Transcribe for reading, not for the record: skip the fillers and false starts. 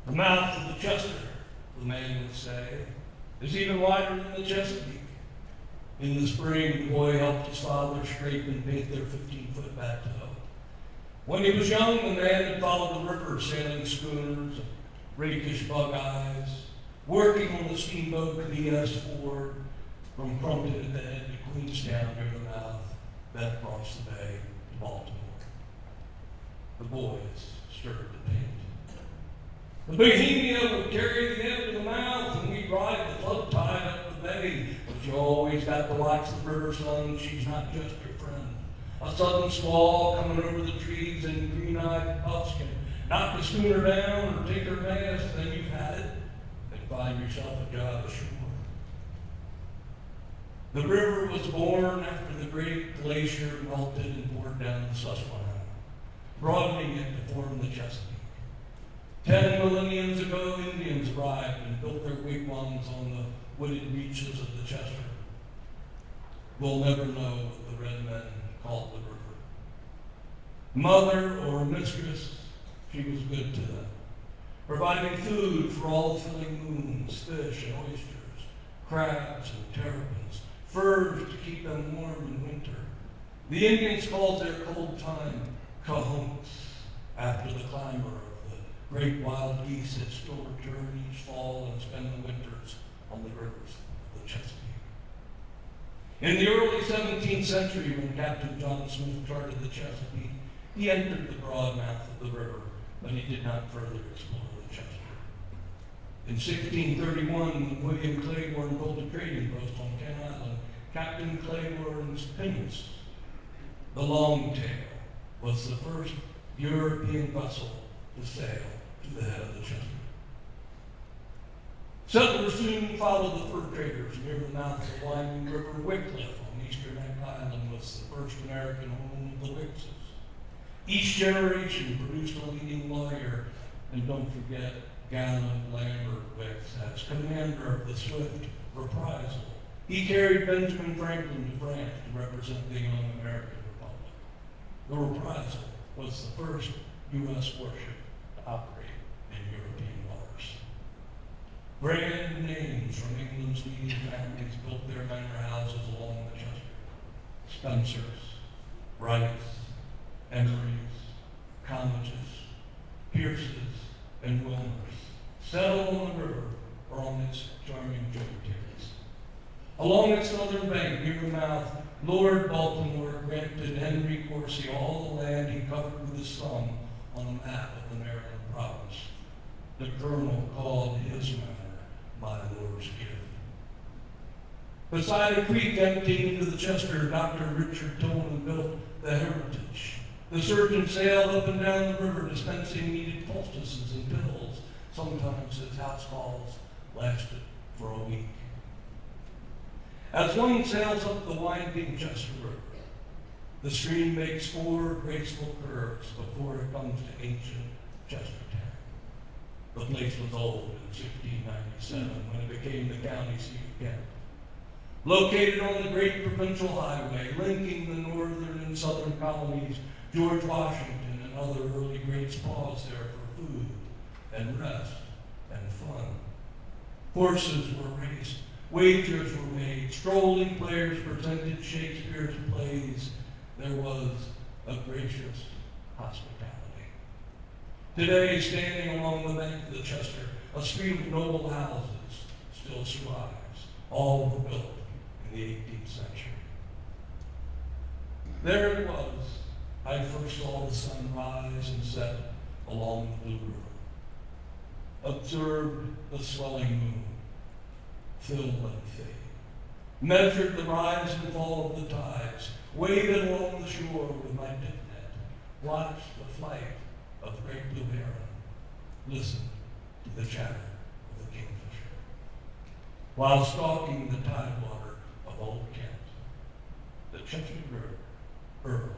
The mouth of the Chester, the man would say, is even wider than the Chesapeake. In the spring, the boy helped his father scrape and paint their 15-foot bateau. When he was young, the man had followed the river, sailing schooners, rakish buggies, working on the steamboat BS4 from Crumpton at the head to Queenstown near the mouth, then across the bay to Baltimore. The boys stirred the paint. The Bohemia would carry the end to the mouth, and we'd ride the flood tide up the bay. But you always got to watch the river sun. She's not just your friend. A sudden squall coming over the trees and green-eyed puffs can knock the schooner down or take her mast, and then you've had it, and find yourself a job ashore. The river was born after the great glacier melted and poured down the Susquehanna, broadening it to form the Chesapeake. 10 millenniums ago, Indians arrived and built their wigwams on the wooded reaches of the Chester. We'll never know what the red men called the river. Mother or mistress, she was good to them, providing food for all the filling moons, fish and oysters, crabs and terrapins, furs to keep them warm in winter. The Indians called their cold time cahunks, after the climber of the great wild geese that still return each fall and spend the winters on the rivers of the Chesapeake. In the early 17th century, when Captain John Smith charted the Chesapeake, he entered the broad mouth of the river, but he did not further explore the Chester. In 1631, when William Claiborne built a trading post on Kent Island, Captain Claiborne's pinnace, the Longtail, was the first European vessel to sail to the head of the Chester. Settlers soon followed the fur traders near the mouth of the winding river Wycliffe on eastern Neck Island was the first American home of the Wickses. Each generation produced a leading lawyer, and don't forget gallant Lambert Wicks as commander of the swift Reprisal. He carried Benjamin Franklin to France to represent the young American Republic. The Reprisal was the first U.S. warship to operate in European waters. Grand names from England's leading families built their manor houses along the Chester. Spencers, Wrights, Emerys, Cottages, Pierces, and Wilmers settled on the river or on its charming tributaries. Along its southern bank, near the mouth, Lord Baltimore granted Henry Coursey all the land he covered with his thumb on a map of the Maryland province. The colonel called his manor my Lord's gift. Beside a creek emptying into the Chester, Dr. Richard Tolman built the Heritage. The surgeon sailed up and down the river dispensing needed poultices and pills. Sometimes his house calls lasted for a week. As one sails up the winding Chester River, the stream makes 4 graceful curves before it comes to ancient Chestertown. The place was old in 1697 when it became the county seat of Kent. Located on the great provincial highway linking the northern and southern colonies, George Washington and other early greats paused there for food and rest and fun. Horses were raced, wagers were made, strolling players presented Shakespeare's plays. There was a gracious hospitality. Today, standing along the bank of the Chester, a street of noble houses still survives. All were built in the 18th century. There it was. I first saw the sun rise and set along the blue river. Observed the swelling moon, fill and fade. Measured the rise and fall of the tides. Waded along the shore with my dip net. Watched the flight of the great blue heron. Listened to the chatter of the kingfisher. While stalking the tidewater of Old Kent, the Chesapeake River